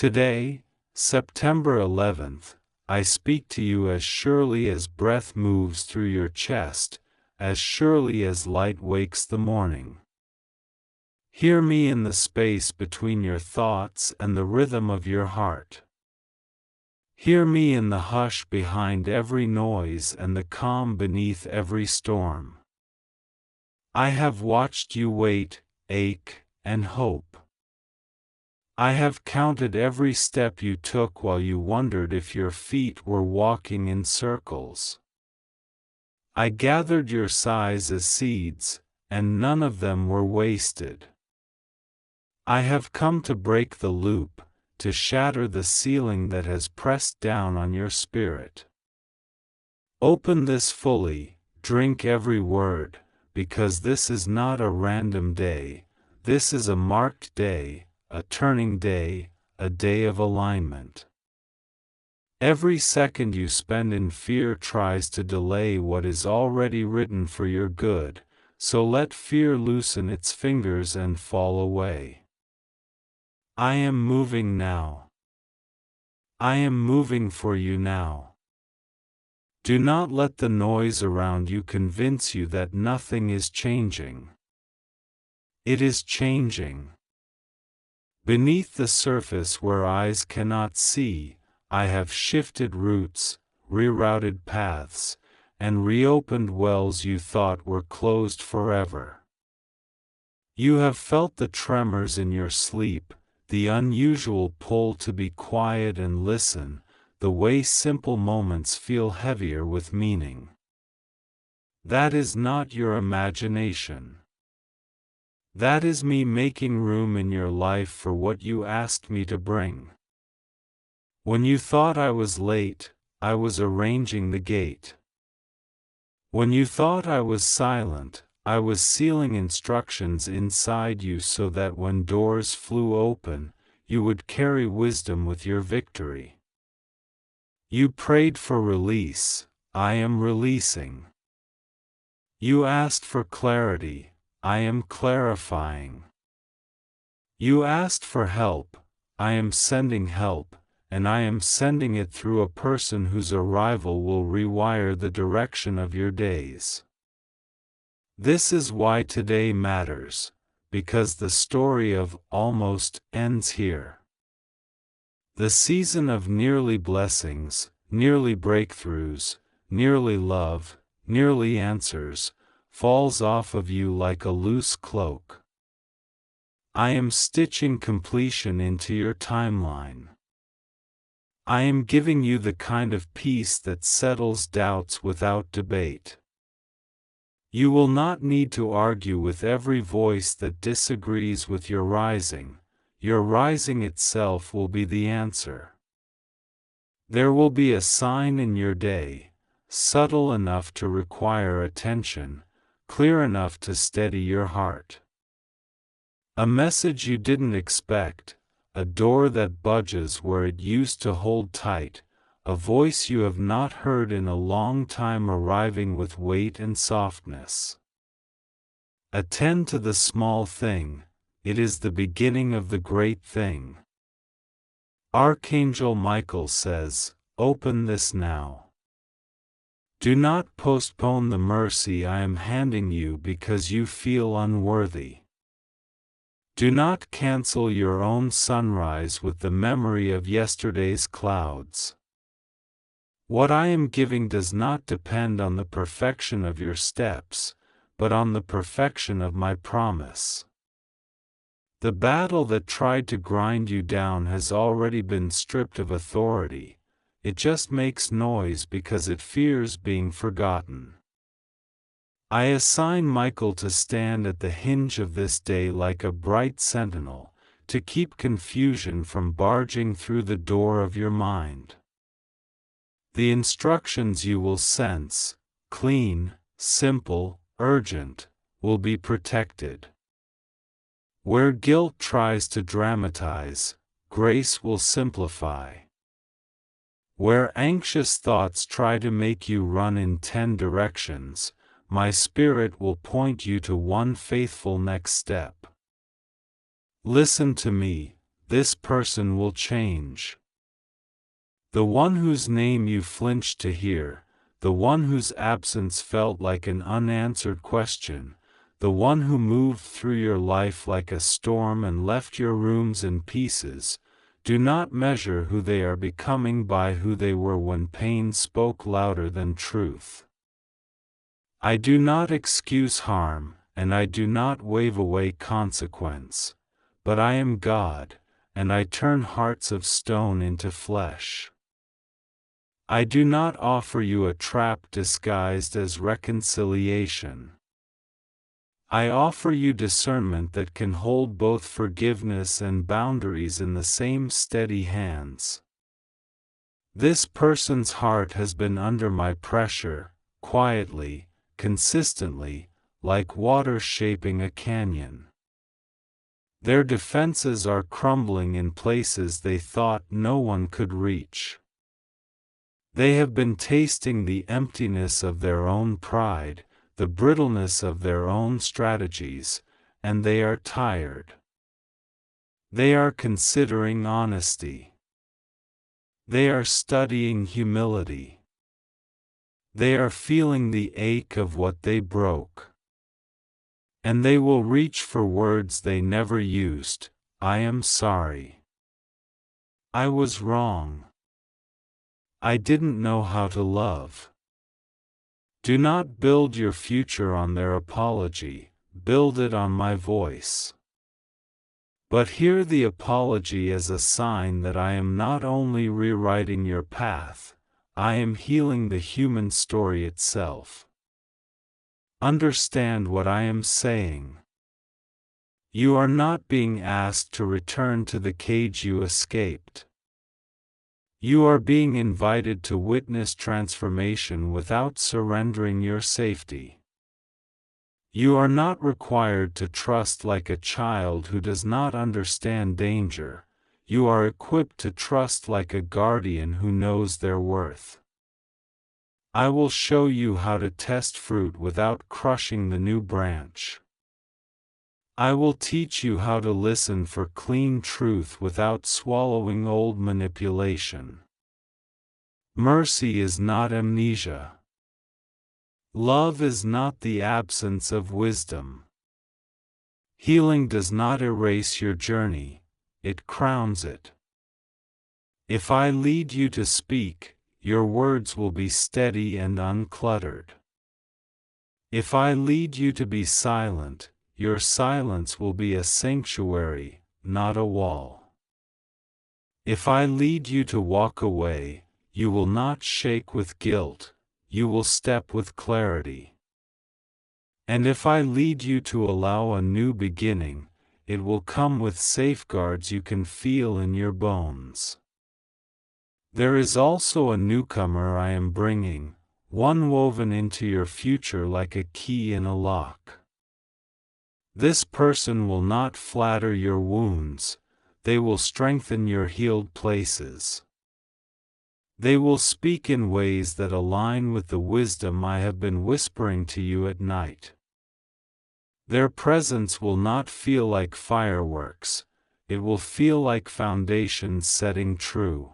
Today, September 11th, I speak to you as surely as breath moves through your chest, as surely as light wakes the morning. Hear me in the space between your thoughts and the rhythm of your heart. Hear me in the hush behind every noise and the calm beneath every storm. I have watched you wait, ache, and hope. I have counted every step you took while you wondered if your feet were walking in circles. I gathered your sighs as seeds, and none of them were wasted. I have come to break the loop, to shatter the ceiling that has pressed down on your spirit. Open this fully, drink every word, because this is not a random day, this is a marked day, a turning day, a day of alignment. Every second you spend in fear tries to delay what is already written for your good, so let fear loosen its fingers and fall away. I am moving now. I am moving for you now. Do not let the noise around you convince you that nothing is changing. It is changing. Beneath the surface where eyes cannot see, I have shifted routes, rerouted paths, and reopened wells you thought were closed forever. You have felt the tremors in your sleep, the unusual pull to be quiet and listen, the way simple moments feel heavier with meaning. That is not your imagination. That is me making room in your life for what you asked me to bring. When you thought I was late, I was arranging the gate. When you thought I was silent, I was sealing instructions inside you so that when doors flew open, you would carry wisdom with your victory. You prayed for release, I am releasing. You asked for clarity, I am clarifying. You asked for help, I am sending help, and I am sending it through a person whose arrival will rewire the direction of your days. This is why today matters, because the story of almost ends here. The season of nearly blessings, nearly breakthroughs, nearly love, nearly answers, falls off of you like a loose cloak. I am stitching completion into your timeline. I am giving you the kind of peace that settles doubts without debate. You will not need to argue with every voice that disagrees with your rising itself will be the answer. There will be a sign in your day, subtle enough to require attention, clear enough to steady your heart. A message you didn't expect, a door that budges where it used to hold tight, a voice you have not heard in a long time arriving with weight and softness. Attend to the small thing, it is the beginning of the great thing. Archangel Michael says, open this now. Do not postpone the mercy I am handing you because you feel unworthy. Do not cancel your own sunrise with the memory of yesterday's clouds. What I am giving does not depend on the perfection of your steps, but on the perfection of my promise. The battle that tried to grind you down has already been stripped of authority, it just makes noise because it fears being forgotten. I assign Michael to stand at the hinge of this day like a bright sentinel, to keep confusion from barging through the door of your mind. The instructions you will sense, clean, simple, urgent, will be protected. Where guilt tries to dramatize, grace will simplify. Where anxious thoughts try to make you run in 10 directions, my spirit will point you to one faithful next step. Listen to me, this person will change. The one whose name you flinched to hear, the one whose absence felt like an unanswered question, the one who moved through your life like a storm and left your rooms in pieces, do not measure who they are becoming by who they were when pain spoke louder than truth. I do not excuse harm, and I do not wave away consequence, but I am God, and I turn hearts of stone into flesh. I do not offer you a trap disguised as reconciliation. I offer you discernment that can hold both forgiveness and boundaries in the same steady hands. This person's heart has been under my pressure, quietly, consistently, like water shaping a canyon. Their defenses are crumbling in places they thought no one could reach. They have been tasting the emptiness of their own pride, the brittleness of their own strategies, and they are tired. They are considering honesty. They are studying humility. They are feeling the ache of what they broke. And they will reach for words they never used. I am sorry. I was wrong. I didn't know how to love. Do not build your future on their apology, build it on my voice. But hear the apology as a sign that I am not only rewriting your path, I am healing the human story itself. Understand what I am saying. You are not being asked to return to the cage you escaped. You are being invited to witness transformation without surrendering your safety. You are not required to trust like a child who does not understand danger. You are equipped to trust like a guardian who knows their worth. I will show you how to test fruit without crushing the new branch. I will teach you how to listen for clean truth without swallowing old manipulation. Mercy is not amnesia. Love is not the absence of wisdom. Healing does not erase your journey, it crowns it. If I lead you to speak, your words will be steady and uncluttered. If I lead you to be silent, your silence will be a sanctuary, not a wall. If I lead you to walk away, you will not shake with guilt, you will step with clarity. And if I lead you to allow a new beginning, it will come with safeguards you can feel in your bones. There is also a newcomer I am bringing, one woven into your future like a key in a lock. This person will not flatter your wounds, they will strengthen your healed places. They will speak in ways that align with the wisdom I have been whispering to you at night. Their presence will not feel like fireworks, it will feel like foundations setting true.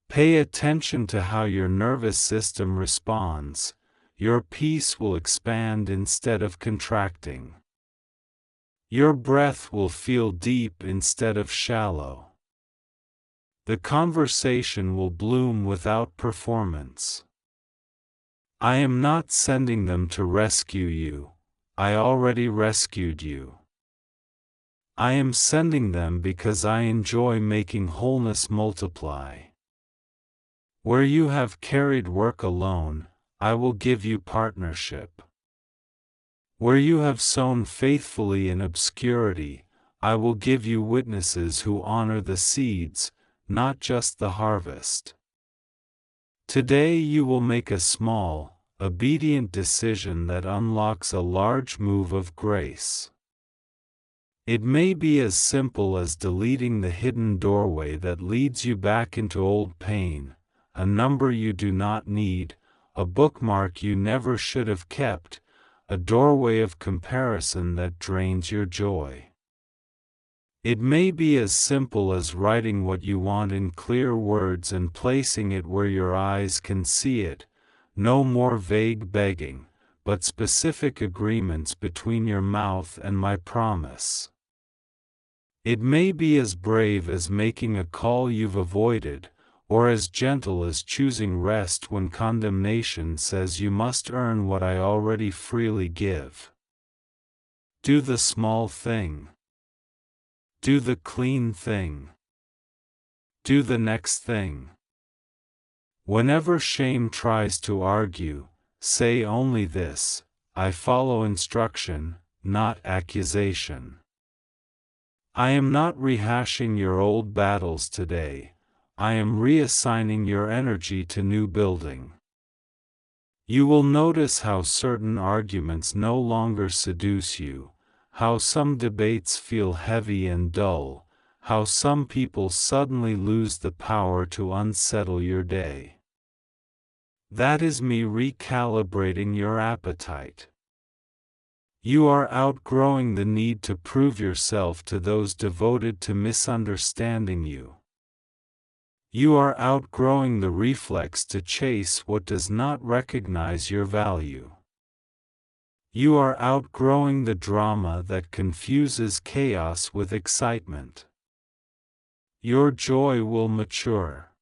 Pay attention to how your nervous system responds, your peace will expand instead of contracting. Your breath will feel deep instead of shallow. The conversation will bloom without performance. I am not sending them to rescue you, I already rescued you. I am sending them because I enjoy making wholeness multiply. Where you have carried work alone, I will give you partnership. Where you have sown faithfully in obscurity, I will give you witnesses who honor the seeds, not just the harvest. Today you will make a small, obedient decision that unlocks a large move of grace. It may be as simple as deleting the hidden doorway that leads you back into old pain, a number you do not need, a bookmark you never should have kept, a doorway of comparison that drains your joy. It may be as simple as writing what you want in clear words and placing it where your eyes can see it, no more vague begging, but specific agreements between your mouth and my promise. It may be as brave as making a call you've avoided, or as gentle as choosing rest when condemnation says you must earn what I already freely give. Do the small thing. Do the clean thing. Do the next thing. Whenever shame tries to argue, say only this: I follow instruction, not accusation. I am not rehashing your old battles today. I am reassigning your energy to new building. You will notice how certain arguments no longer seduce you, how some debates feel heavy and dull, how some people suddenly lose the power to unsettle your day. That is me recalibrating your appetite. You are outgrowing the need to prove yourself to those devoted to misunderstanding you. You are outgrowing the reflex to chase what does not recognize your value. You are outgrowing the drama that confuses chaos with excitement. Your joy will mature.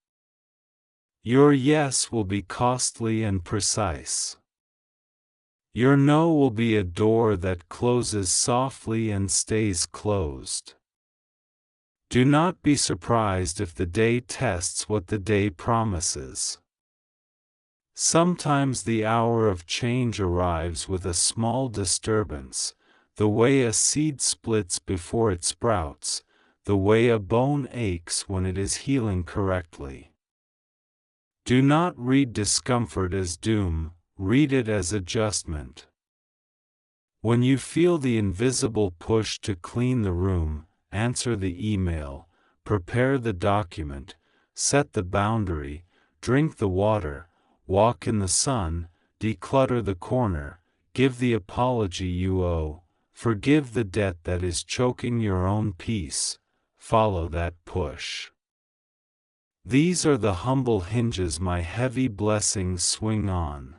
Your yes will be costly and precise. Your no will be a door that closes softly and stays closed. Do not be surprised if the day tests what the day promises. Sometimes the hour of change arrives with a small disturbance, the way a seed splits before it sprouts, the way a bone aches when it is healing correctly. Do not read discomfort as doom, read it as adjustment. When you feel the invisible push to clean the room, answer the email, prepare the document, set the boundary, drink the water, walk in the sun, declutter the corner, give the apology you owe, forgive the debt that is choking your own peace, follow that push. These are the humble hinges my heavy blessings swing on.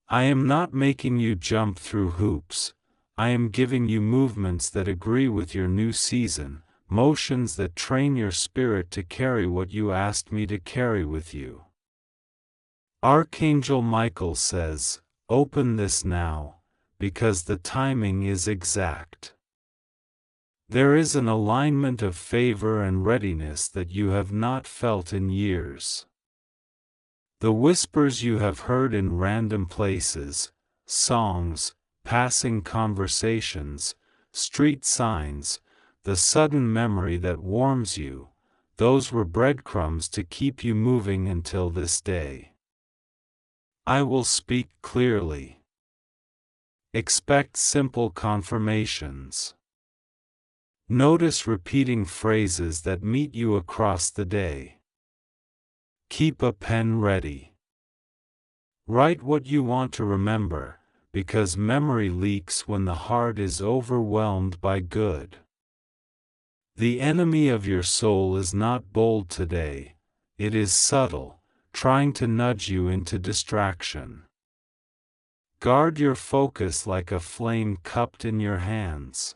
I am not making you jump through hoops. I am giving you movements that agree with your new season, motions that train your spirit to carry what you asked me to carry with you. Archangel Michael says, open this now, because the timing is exact. There is an alignment of favor and readiness that you have not felt in years. The whispers you have heard in random places, songs, passing conversations, street signs, the sudden memory that warms you, those were breadcrumbs to keep you moving until this day. I will speak clearly. Expect simple confirmations. Notice repeating phrases that meet you across the day. Keep a pen ready. Write what you want to remember, because memory leaks when the heart is overwhelmed by good. The enemy of your soul is not bold today, it is subtle, trying to nudge you into distraction. Guard your focus like a flame cupped in your hands.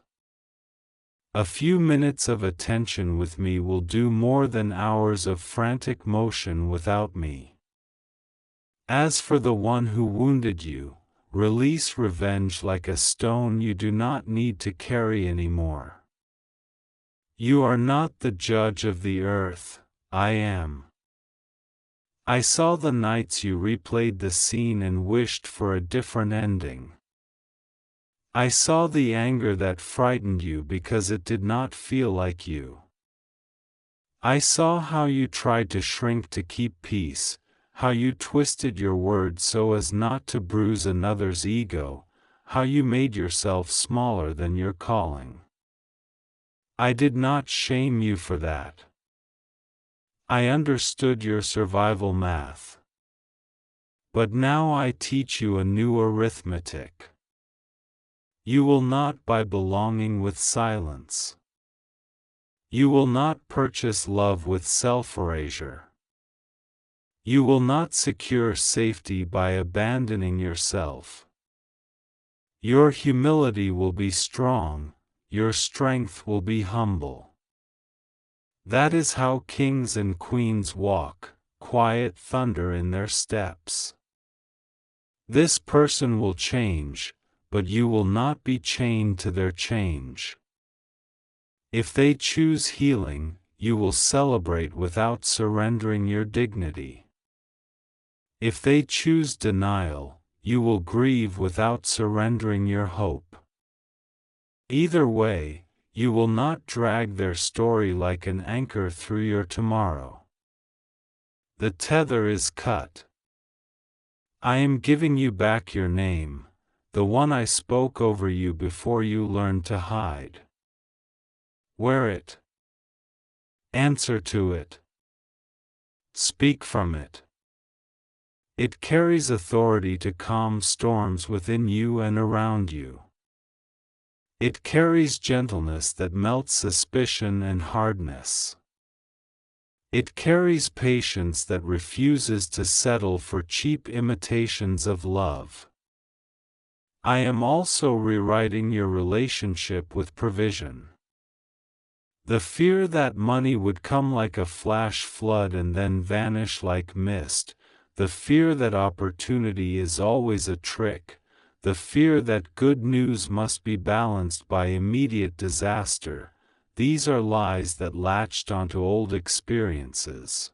A few minutes of attention with me will do more than hours of frantic motion without me. As for the one who wounded you, release revenge like a stone you do not need to carry anymore. You are not the judge of the earth, I am. I saw the nights you replayed the scene and wished for a different ending. I saw the anger that frightened you because it did not feel like you. I saw how you tried to shrink to keep peace, how you twisted your words so as not to bruise another's ego, how you made yourself smaller than your calling. I did not shame you for that. I understood your survival math. But now I teach you a new arithmetic. You will not by belonging with silence. You will not purchase love with self-erasure. You will not secure safety by abandoning yourself. Your humility will be strong, your strength will be humble. That is how kings and queens walk, quiet thunder in their steps. This person will change, but you will not be chained to their change. If they choose healing, you will celebrate without surrendering your dignity. If they choose denial, you will grieve without surrendering your hope. Either way, you will not drag their story like an anchor through your tomorrow. The tether is cut. I am giving you back your name, the one I spoke over you before you learned to hide. Wear it. Answer to it. Speak from it. It carries authority to calm storms within you and around you. It carries gentleness that melts suspicion and hardness. It carries patience that refuses to settle for cheap imitations of love. I am also rewriting your relationship with provision. The fear that money would come like a flash flood and then vanish like mist, the fear that opportunity is always a trick, the fear that good news must be balanced by immediate disaster, these are lies that latched onto old experiences.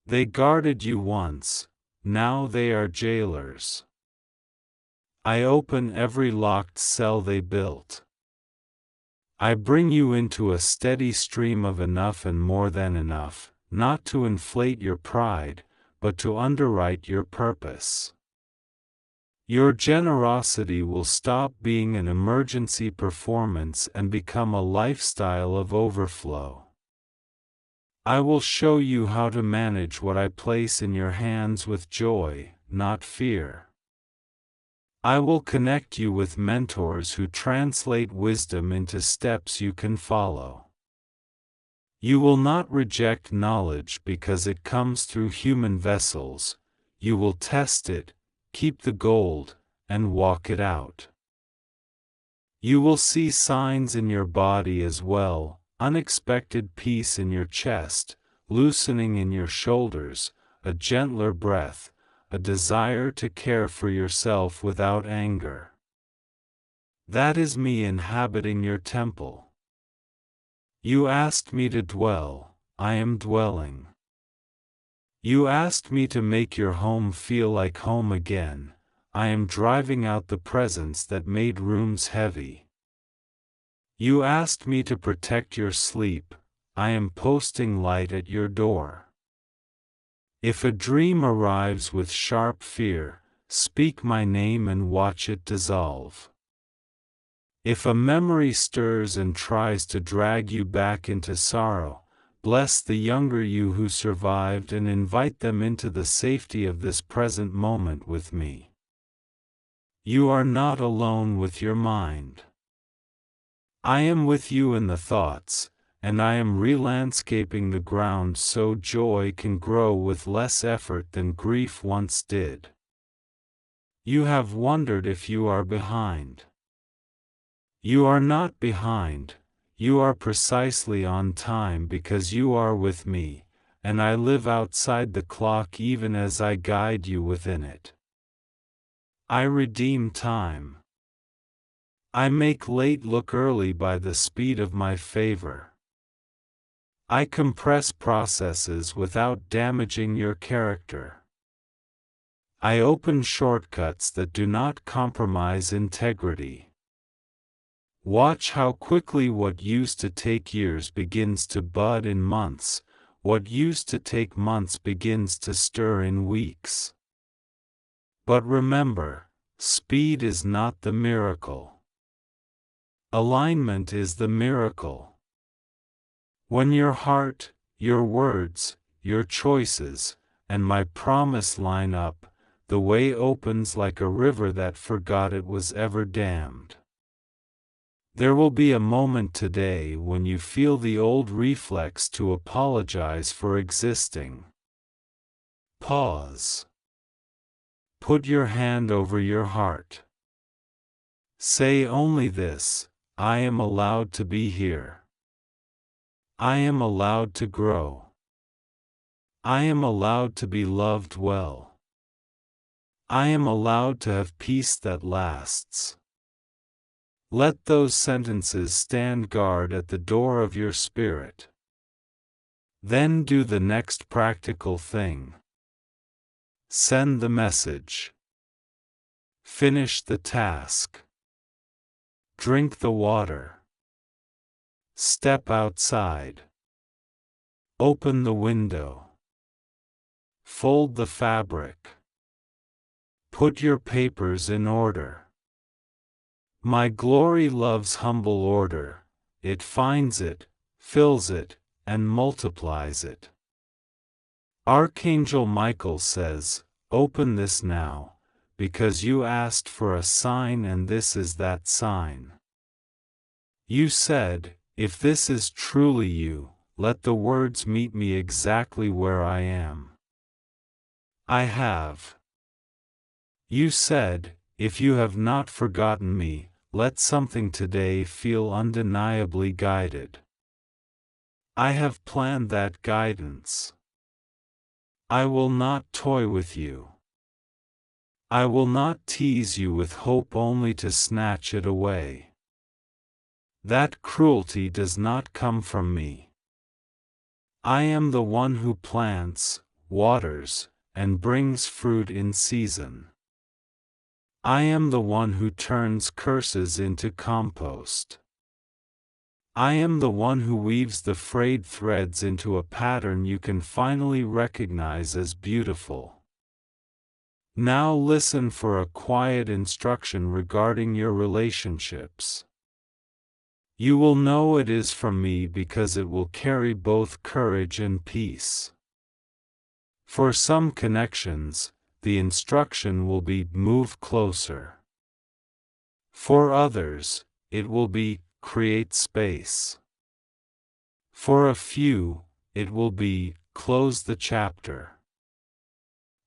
They guarded you once, now they are jailers. I open every locked cell they built. I bring you into a steady stream of enough and more than enough, not to inflate your pride, but to underwrite your purpose. Your generosity will stop being an emergency performance and become a lifestyle of overflow. I will show you how to manage what I place in your hands with joy, not fear. I will connect you with mentors who translate wisdom into steps you can follow. You will not reject knowledge because it comes through human vessels. You will test it, keep the gold, and walk it out. You will see signs in your body as well, unexpected peace in your chest, loosening in your shoulders, a gentler breath, a desire to care for yourself without anger. That is me inhabiting your temple. You asked me to dwell, I am dwelling. You asked me to make your home feel like home again, I am driving out the presence that made rooms heavy. You asked me to protect your sleep, I am posting light at your door. If a dream arrives with sharp fear, speak my name and watch it dissolve. If a memory stirs and tries to drag you back into sorrow, bless the younger you who survived and invite them into the safety of this present moment with me. You are not alone with your mind. I am with you in the thoughts, and I am re-landscaping the ground so joy can grow with less effort than grief once did. You have wondered if you are behind. You are not behind, you are precisely on time because you are with me, and I live outside the clock even as I guide you within it. I redeem time. I make late look early by the speed of my favor. I compress processes without damaging your character. I open shortcuts that do not compromise integrity. Watch how quickly what used to take years begins to bud in months, what used to take months begins to stir in weeks. But remember, speed is not the miracle. Alignment is the miracle. When your heart, your words, your choices, and my promise line up, the way opens like a river that forgot it was ever dammed. There will be a moment today when you feel the old reflex to apologize for existing. Pause. Put your hand over your heart. Say only this: I am allowed to be here. I am allowed to grow. I am allowed to be loved well. I am allowed to have peace that lasts. Let those sentences stand guard at the door of your spirit. Then do the next practical thing. Send the message. Finish the task. Drink the water. Step outside. Open the window. Fold the fabric. Put your papers in order. My glory loves humble order. It finds it, fills it, and multiplies it. Archangel Michael says, "Open this now, because you asked for a sign, and this is that sign." You said, "If this is truly you, let the words meet me exactly where I am." I have. You said, "If you have not forgotten me, let something today feel undeniably guided." I have planned that guidance. I will not toy with you. I will not tease you with hope only to snatch it away. That cruelty does not come from me. I am the one who plants, waters, and brings fruit in season. I am the one who turns curses into compost. I am the one who weaves the frayed threads into a pattern you can finally recognize as beautiful. Now listen for a quiet instruction regarding your relationships. You will know it is from me because it will carry both courage and peace. For some connections, the instruction will be "move closer." For others, it will be "create space." For a few, it will be "close the chapter."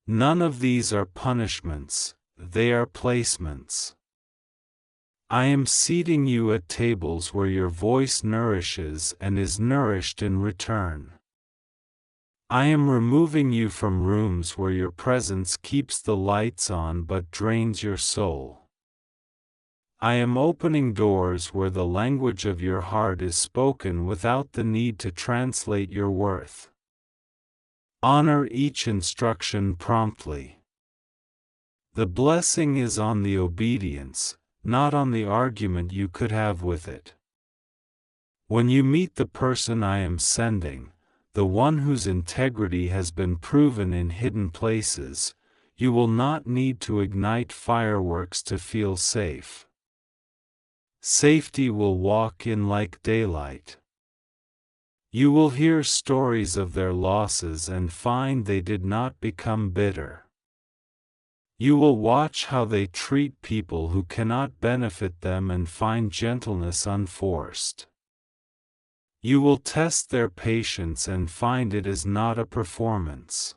None of these are punishments, they are placements. I am seating you at tables where your voice nourishes and is nourished in return. I am removing you from rooms where your presence keeps the lights on but drains your soul. I am opening doors where the language of your heart is spoken without the need to translate your worth. Honor each instruction promptly. The blessing is on the obedience, not on the argument you could have with it. When you meet the person I am sending, the one whose integrity has been proven in hidden places, you will not need to ignite fireworks to feel safe. Safety will walk in like daylight. You will hear stories of their losses and find they did not become bitter. You will watch how they treat people who cannot benefit them and find gentleness unforced. You will test their patience and find it is not a performance.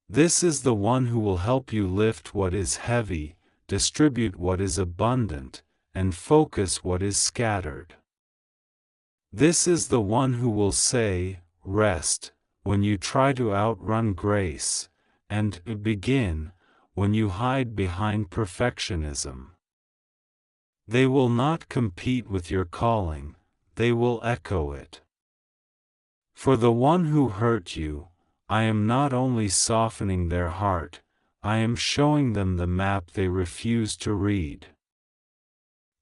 This is the one who will help you lift what is heavy, distribute what is abundant, and focus what is scattered. This is the one who will say, "Rest," when you try to outrun grace, and "begin," when you hide behind perfectionism. They will not compete with your calling, they will echo it. For the one who hurt you, I am not only softening their heart, I am showing them the map they refuse to read.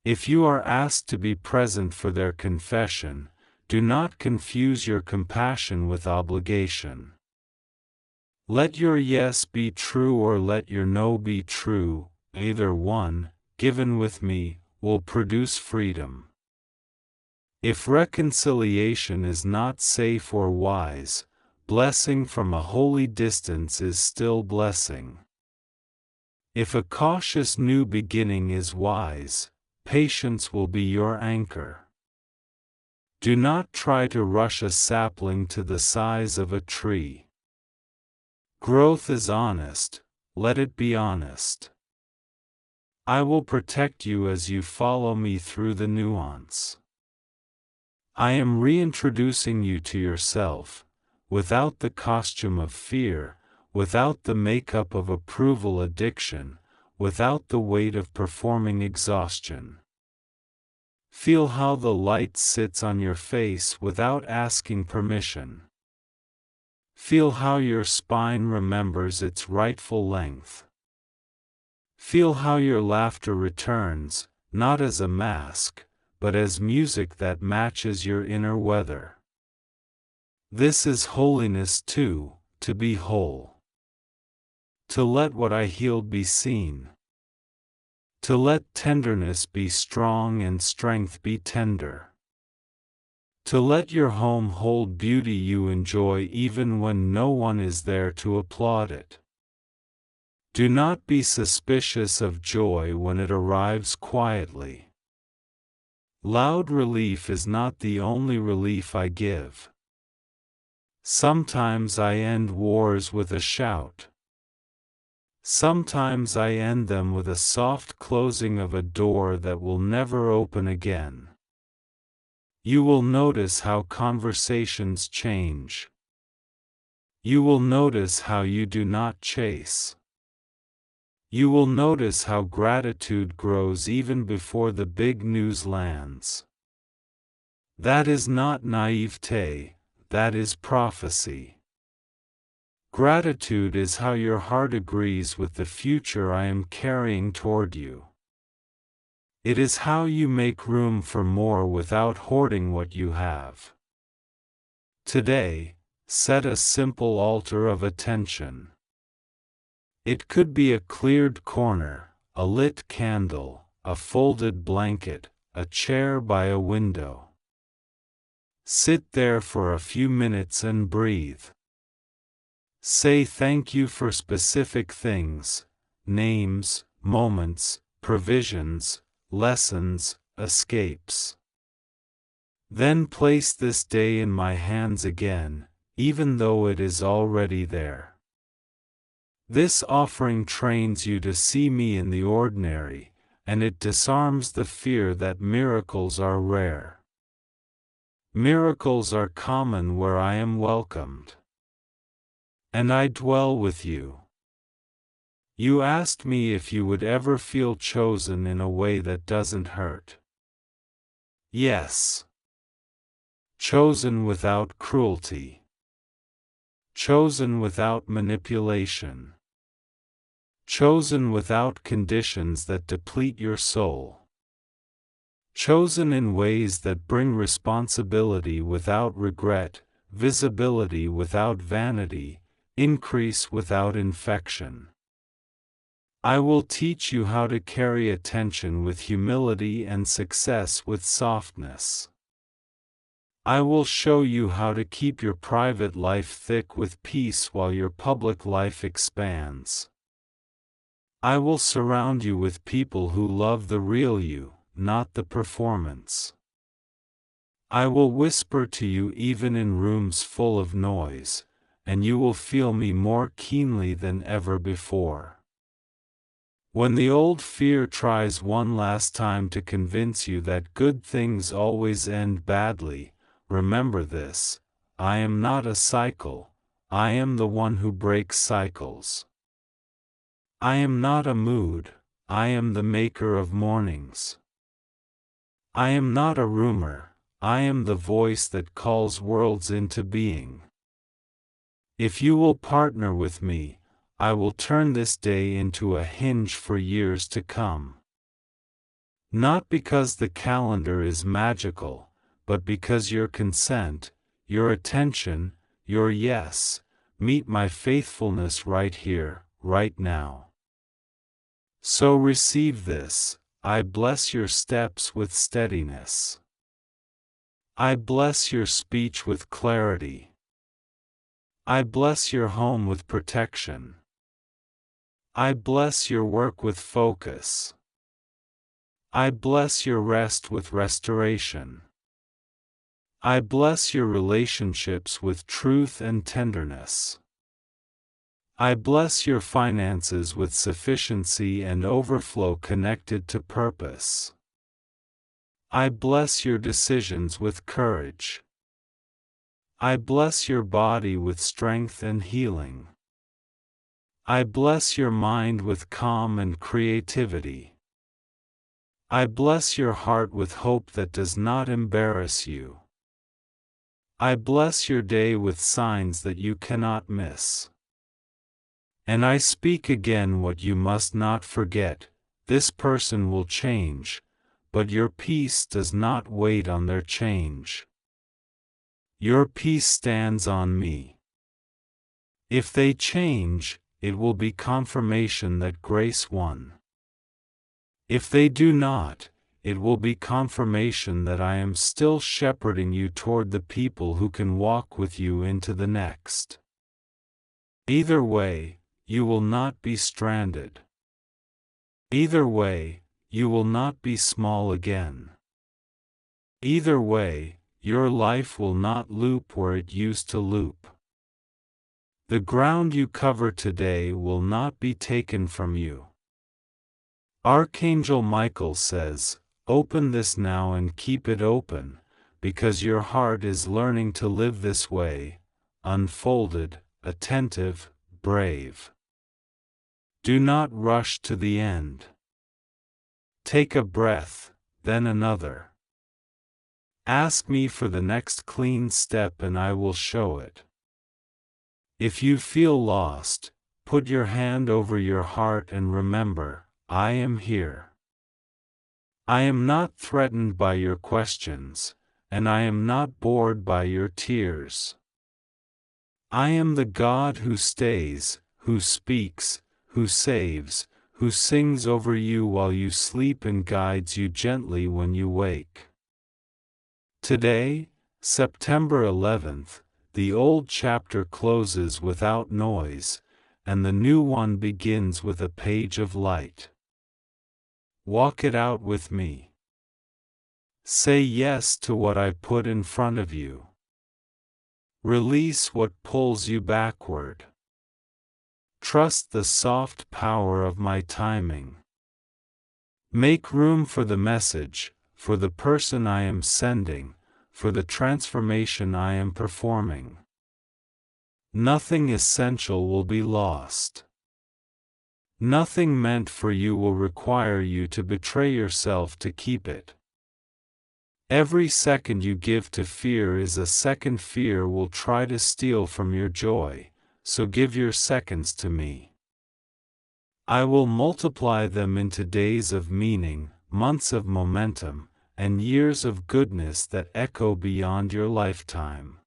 If you are asked to be present for their confession, do not confuse your compassion with obligation. Let your yes be true or let your no be true, either one, given with me, will produce freedom. If reconciliation is not safe or wise, blessing from a holy distance is still blessing. If a cautious new beginning is wise, patience will be your anchor. Do not try to rush a sapling to the size of a tree. Growth is honest, let it be honest. I will protect you as you follow me through the nuance. I am reintroducing you to yourself, without the costume of fear, without the makeup of approval addiction, without the weight of performing exhaustion. Feel how the light sits on your face without asking permission. Feel how your spine remembers its rightful length. Feel how your laughter returns, not as a mask, but as music that matches your inner weather. This is holiness too, to be whole. To let what I healed be seen. To let tenderness be strong and strength be tender. To let your home hold beauty you enjoy even when no one is there to applaud it. Do not be suspicious of joy when it arrives quietly. Loud relief is not the only relief I give. Sometimes I end wars with a shout. Sometimes I end them with a soft closing of a door that will never open again. You will notice how conversations change. You will notice how you do not chase. You will notice how gratitude grows even before the big news lands. That is not naivete, that is prophecy. Gratitude is how your heart agrees with the future I am carrying toward you. It is how you make room for more without hoarding what you have. Today, set a simple altar of attention. It could be a cleared corner, a lit candle, a folded blanket, a chair by a window. Sit there for a few minutes and breathe. Say thank you for specific things, names, moments, provisions, lessons, escapes. Then place this day in my hands again, even though it is already there. This offering trains you to see me in the ordinary, and it disarms the fear that miracles are rare. Miracles are common where I am welcomed. And I dwell with you. You asked me if you would ever feel chosen in a way that doesn't hurt. Yes. Chosen without cruelty. Chosen without manipulation. Chosen without conditions that deplete your soul. Chosen in ways that bring responsibility without regret, visibility without vanity, increase without infection. I will teach you how to carry attention with humility and success with softness. I will show you how to keep your private life thick with peace while your public life expands. I will surround you with people who love the real you, not the performance. I will whisper to you even in rooms full of noise, and you will feel me more keenly than ever before. When the old fear tries one last time to convince you that good things always end badly, remember this: I am not a cycle, I am the one who breaks cycles. I am not a mood, I am the maker of mornings. I am not a rumor, I am the voice that calls worlds into being. If you will partner with me, I will turn this day into a hinge for years to come. Not because the calendar is magical, but because your consent, your attention, your yes, meet my faithfulness right here, right now. So receive this: I bless your steps with steadiness. I bless your speech with clarity. I bless your home with protection. I bless your work with focus. I bless your rest with restoration. I bless your relationships with truth and tenderness. I bless your finances with sufficiency and overflow connected to purpose. I bless your decisions with courage. I bless your body with strength and healing. I bless your mind with calm and creativity. I bless your heart with hope that does not embarrass you. I bless your day with signs that you cannot miss. And I speak again what you must not forget: this person will change, but your peace does not wait on their change. Your peace stands on me. If they change, it will be confirmation that grace won. If they do not, it will be confirmation that I am still shepherding you toward the people who can walk with you into the next. Either way, you will not be stranded. Either way, you will not be small again. Either way, your life will not loop where it used to loop. The ground you cover today will not be taken from you. Archangel Michael says, "Open this now and keep it open, because your heart is learning to live this way, unfolded, attentive, brave." Do not rush to the end. Take a breath, then another. Ask me for the next clean step and I will show it. If you feel lost, put your hand over your heart and remember, I am here. I am not threatened by your questions, and I am not bored by your tears. I am the God who stays, who speaks, who saves, who sings over you while you sleep and guides you gently when you wake. Today, September 11th, the old chapter closes without noise, and the new one begins with a page of light. Walk it out with me. Say yes to what I put in front of you. Release what pulls you backward. Trust the soft power of my timing. Make room for the message, for the person I am sending, for the transformation I am performing. Nothing essential will be lost. Nothing meant for you will require you to betray yourself to keep it. Every second you give to fear is a second fear will try to steal from your joy, so give your seconds to me. I will multiply them into days of meaning, months of momentum, and years of goodness that echo beyond your lifetime.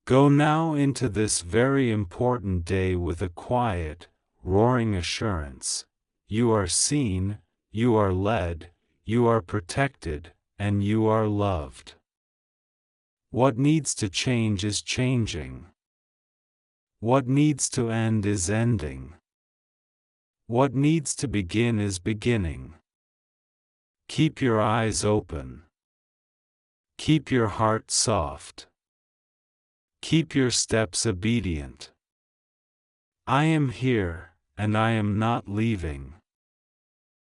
Go now into this very important day with a quiet, roaring assurance: you are seen, you are led, you are protected, and you are loved. What needs to change is changing. What needs to end is ending. What needs to begin is beginning. Keep your eyes open. Keep your heart soft. Keep your steps obedient. I am here, and I am not leaving.